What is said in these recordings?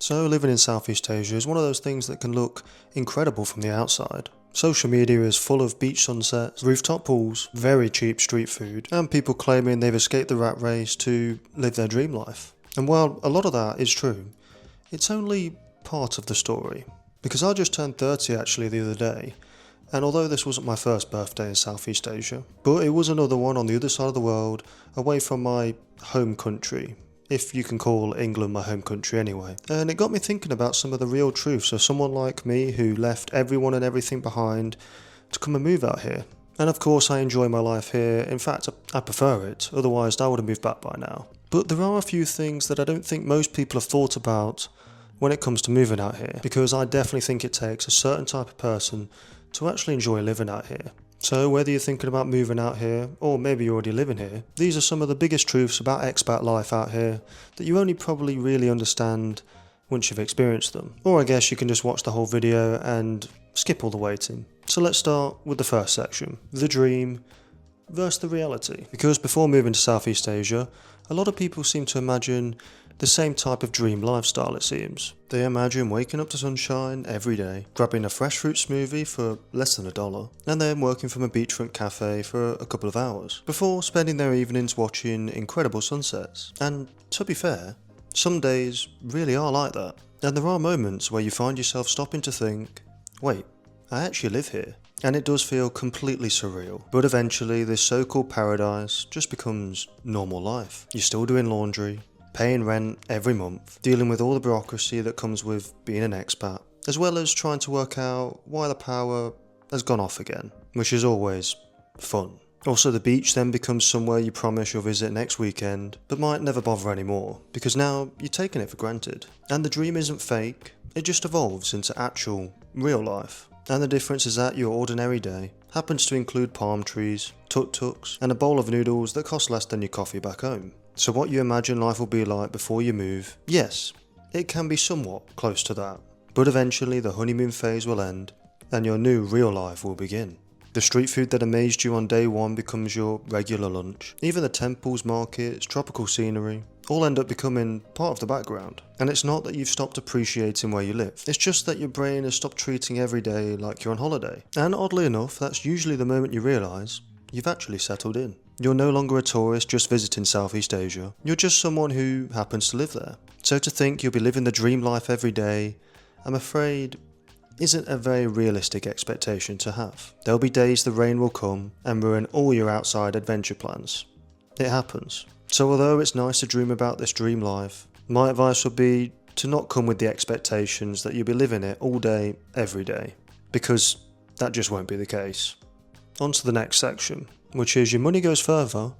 So living in Southeast Asia is one of those things that can look incredible from the outside. Social media is full of beach sunsets, rooftop pools, very cheap street food, and people claiming they've escaped the rat race to live their dream life. And while a lot of that is true, it's only part of the story. Because I just turned 30 actually the other day, and although this wasn't my first birthday in Southeast Asia, but it was another one on the other side of the world, away from my home country, if you can call England my home country anyway. And it got me thinking about some of the real truths of someone like me who left everyone and everything behind to come and move out here. And of course I enjoy my life here, in fact I prefer it, otherwise I would have moved back by now. But there are a few things that I don't think most people have thought about when it comes to moving out here, because I definitely think it takes a certain type of person to actually enjoy living out here. So whether you're thinking about moving out here, or maybe you're already living here, these are some of the biggest truths about expat life out here that you only probably really understand once you've experienced them. Or I guess you can just watch the whole video and skip all the waiting. So let's start with the first section, the dream versus the reality. Because before moving to Southeast Asia, a lot of people seem to imagine the same type of dream lifestyle it seems. They imagine waking up to sunshine every day, grabbing a fresh fruit smoothie for less than $1, and then working from a beachfront cafe for a couple of hours, before spending their evenings watching incredible sunsets. And to be fair, some days really are like that. And there are moments where you find yourself stopping to think, wait, I actually live here. And it does feel completely surreal. But eventually this so-called paradise just becomes normal life. You're still doing laundry, paying rent every month, dealing with all the bureaucracy that comes with being an expat, as well as trying to work out why the power has gone off again, which is always fun. Also, the beach then becomes somewhere you promise you'll visit next weekend, but might never bother anymore, because now you're taking it for granted. And the dream isn't fake, it just evolves into actual, real life. And the difference is that your ordinary day happens to include palm trees, tuk-tuks, and a bowl of noodles that cost less than your coffee back home. So what you imagine life will be like before you move, yes, it can be somewhat close to that. But eventually the honeymoon phase will end, and your new real life will begin. The street food that amazed you on day one becomes your regular lunch. Even the temples, markets, tropical scenery, all end up becoming part of the background. And it's not that you've stopped appreciating where you live, it's just that your brain has stopped treating every day like you're on holiday. And oddly enough, that's usually the moment you realise you've actually settled in. You're no longer a tourist just visiting Southeast Asia, you're just someone who happens to live there. So to think you'll be living the dream life every day, I'm afraid isn't a very realistic expectation to have. There'll be days the rain will come and ruin all your outside adventure plans. It happens. So although it's nice to dream about this dream life, my advice would be to not come with the expectations that you'll be living it all day, every day, because that just won't be the case. On to the next section, which is your money goes further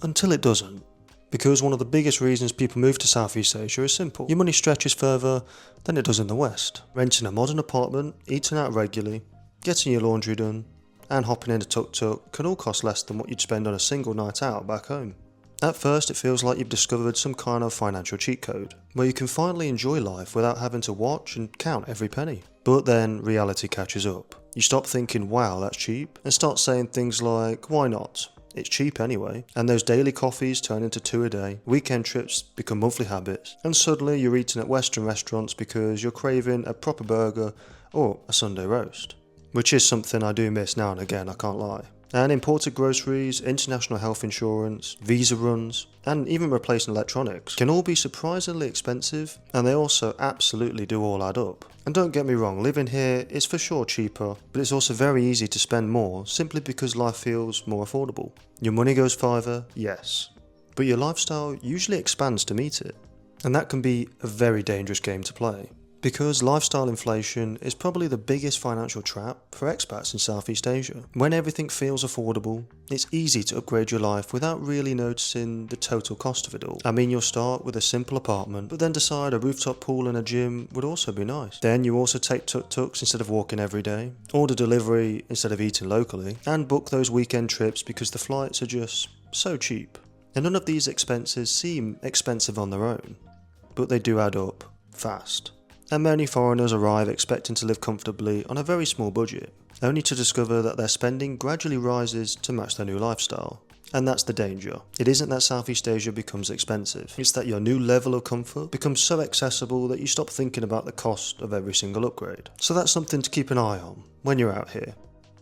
until it doesn't. Because one of the biggest reasons people move to Southeast Asia is simple. Your money stretches further than it does in the West. Renting a modern apartment, eating out regularly, getting your laundry done, and hopping in a tuk-tuk can all cost less than what you'd spend on a single night out back home. At first it feels like you've discovered some kind of financial cheat code, where you can finally enjoy life without having to watch and count every penny. But then reality catches up. You stop thinking, wow, that's cheap, and start saying things like, why not? It's cheap anyway. And those daily coffees turn into 2 a day, weekend trips become monthly habits, and suddenly you're eating at Western restaurants because you're craving a proper burger or a Sunday roast. Which is something I do miss now and again, I can't lie. And imported groceries, international health insurance, visa runs, and even replacing electronics can all be surprisingly expensive, and they also absolutely do all add up. And don't get me wrong, living here is for sure cheaper, but it's also very easy to spend more simply because life feels more affordable. Your money goes farther, yes, but your lifestyle usually expands to meet it. And that can be a very dangerous game to play. Because lifestyle inflation is probably the biggest financial trap for expats in Southeast Asia. When everything feels affordable, it's easy to upgrade your life without really noticing the total cost of it all. I mean, you'll start with a simple apartment, but then decide a rooftop pool and a gym would also be nice. Then you also take tuk-tuks instead of walking every day, order delivery instead of eating locally, and book those weekend trips because the flights are just so cheap. And none of these expenses seem expensive on their own, but they do add up fast. And many foreigners arrive expecting to live comfortably on a very small budget, only to discover that their spending gradually rises to match their new lifestyle. And that's the danger. It isn't that Southeast Asia becomes expensive. It's that your new level of comfort becomes so accessible that you stop thinking about the cost of every single upgrade. So that's something to keep an eye on when you're out here.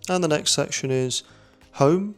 And the next section is home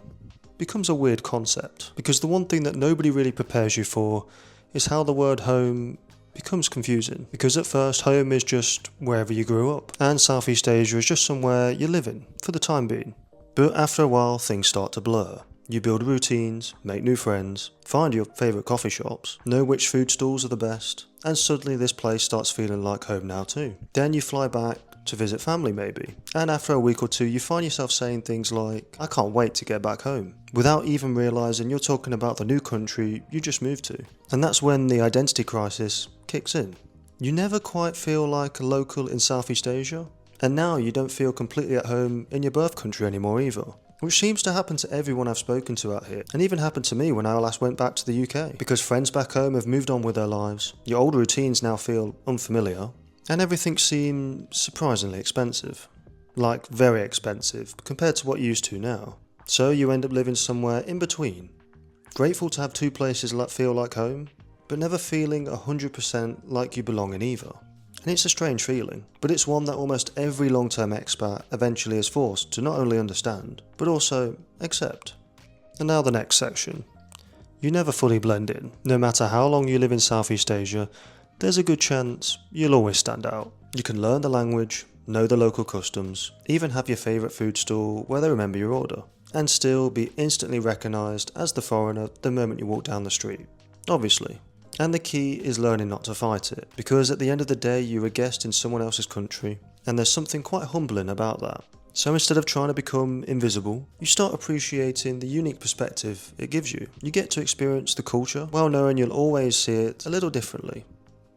becomes a weird concept, because the one thing that nobody really prepares you for is how the word home becomes confusing, because at first home is just wherever you grew up, and Southeast Asia is just somewhere you're living for the time being. But after a while things start to blur. You build routines, make new friends, find your favourite coffee shops, know which food stalls are the best, and suddenly this place starts feeling like home now too. Then you fly back to visit family maybe, and after a week or two you find yourself saying things like, I can't wait to get back home, without even realising you're talking about the new country you just moved to. And that's when the identity crisis kicks in. You never quite feel like a local in Southeast Asia, and now you don't feel completely at home in your birth country anymore either. Which seems to happen to everyone I've spoken to out here, and even happened to me when I last went back to the UK, because friends back home have moved on with their lives, your old routines now feel unfamiliar, and everything seems surprisingly expensive. Like very expensive compared to what you're used to now. So you end up living somewhere in between. Grateful to have two places that feel like home, but never feeling 100% like you belong in either. And it's a strange feeling, but it's one that almost every long-term expat eventually is forced to not only understand, but also accept. And now the next section. You never fully blend in. No matter how long you live in Southeast Asia, there's a good chance you'll always stand out. You can learn the language, know the local customs, even have your favourite food stall where they remember your order, and still be instantly recognised as the foreigner the moment you walk down the street. Obviously. And the key is learning not to fight it, because at the end of the day you're a guest in someone else's country, and there's something quite humbling about that. So instead of trying to become invisible, you start appreciating the unique perspective it gives you. You get to experience the culture, while knowing you'll always see it a little differently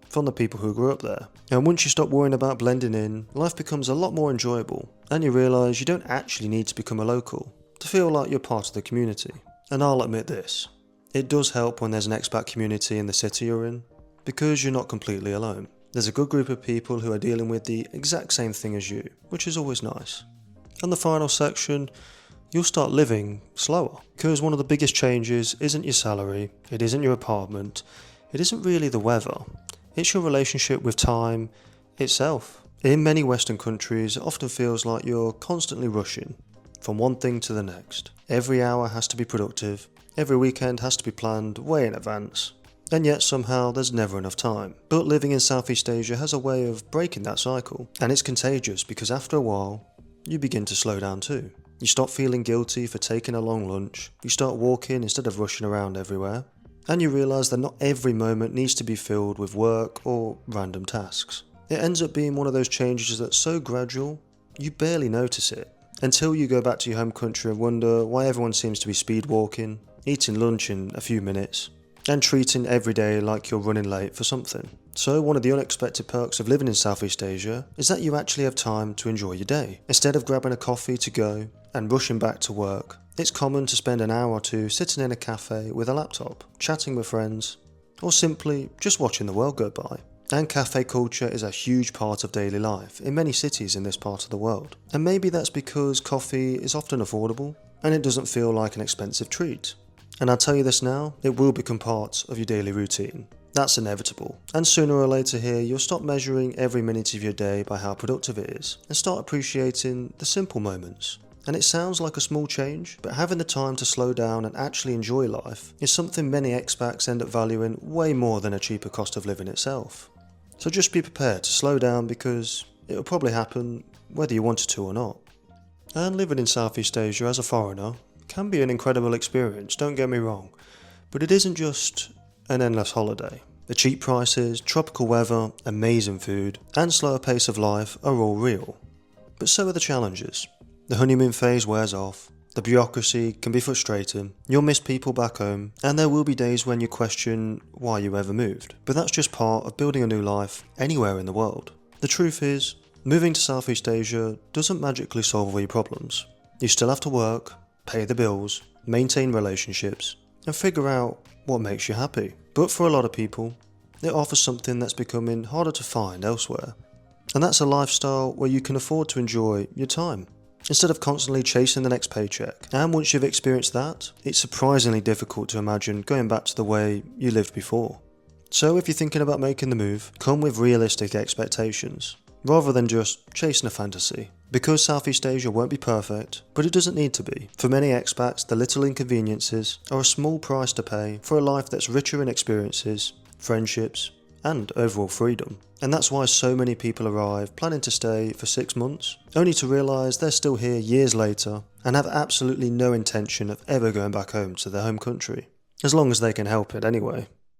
from the people who grew up there. And once you stop worrying about blending in, life becomes a lot more enjoyable, and you realise you don't actually need to become a local to feel like you're part of the community. And I'll admit this. It does help when there's an expat community in the city you're in, because you're not completely alone. There's a good group of people who are dealing with the exact same thing as you, which is always nice. And the final section, you'll start living slower, because one of the biggest changes isn't your salary, it isn't your apartment, it isn't really the weather, it's your relationship with time itself. In many Western countries, it often feels like you're constantly rushing from one thing to the next. Every hour has to be productive. Every weekend has to be planned way in advance, and yet somehow there's never enough time. But living in Southeast Asia has a way of breaking that cycle, and it's contagious because after a while, you begin to slow down too. You stop feeling guilty for taking a long lunch, you start walking instead of rushing around everywhere, and you realise that not every moment needs to be filled with work or random tasks. It ends up being one of those changes that's so gradual, you barely notice it, until you go back to your home country and wonder why everyone seems to be speed walking, eating lunch in a few minutes, and treating every day like you're running late for something. So one of the unexpected perks of living in Southeast Asia is that you actually have time to enjoy your day. Instead of grabbing a coffee to go and rushing back to work, it's common to spend an hour or two sitting in a cafe with a laptop, chatting with friends, or simply just watching the world go by. And cafe culture is a huge part of daily life in many cities in this part of the world. And maybe that's because coffee is often affordable, and it doesn't feel like an expensive treat. And I'll tell you this now, it will become part of your daily routine. That's inevitable. And sooner or later here, you'll stop measuring every minute of your day by how productive it is, and start appreciating the simple moments. And it sounds like a small change, but having the time to slow down and actually enjoy life is something many expats end up valuing way more than a cheaper cost of living itself. So just be prepared to slow down, because it will probably happen whether you wanted to or not. And living in Southeast Asia as a foreigner can be an incredible experience, don't get me wrong, but it isn't just an endless holiday. The cheap prices, tropical weather, amazing food, and slower pace of life are all real. But so are the challenges. The honeymoon phase wears off, the bureaucracy can be frustrating, you'll miss people back home, and there will be days when you question why you ever moved. But that's just part of building a new life anywhere in the world. The truth is, moving to Southeast Asia doesn't magically solve all your problems. You still have to work, pay the bills, maintain relationships, and figure out what makes you happy. But for a lot of people, it offers something that's becoming harder to find elsewhere. And that's a lifestyle where you can afford to enjoy your time. instead of constantly chasing the next paycheck. And once you've experienced that, it's surprisingly difficult to imagine going back to the way you lived before. So if you're thinking about making the move, come with realistic expectations, rather than just chasing a fantasy. Because Southeast Asia won't be perfect, but it doesn't need to be. For many expats, the little inconveniences are a small price to pay for a life that's richer in experiences, friendships, and overall freedom. And that's why so many people arrive planning to stay for 6 months, only to realise they're still here years later and have absolutely no intention of ever going back home to their home country. As long as they can help it anyway.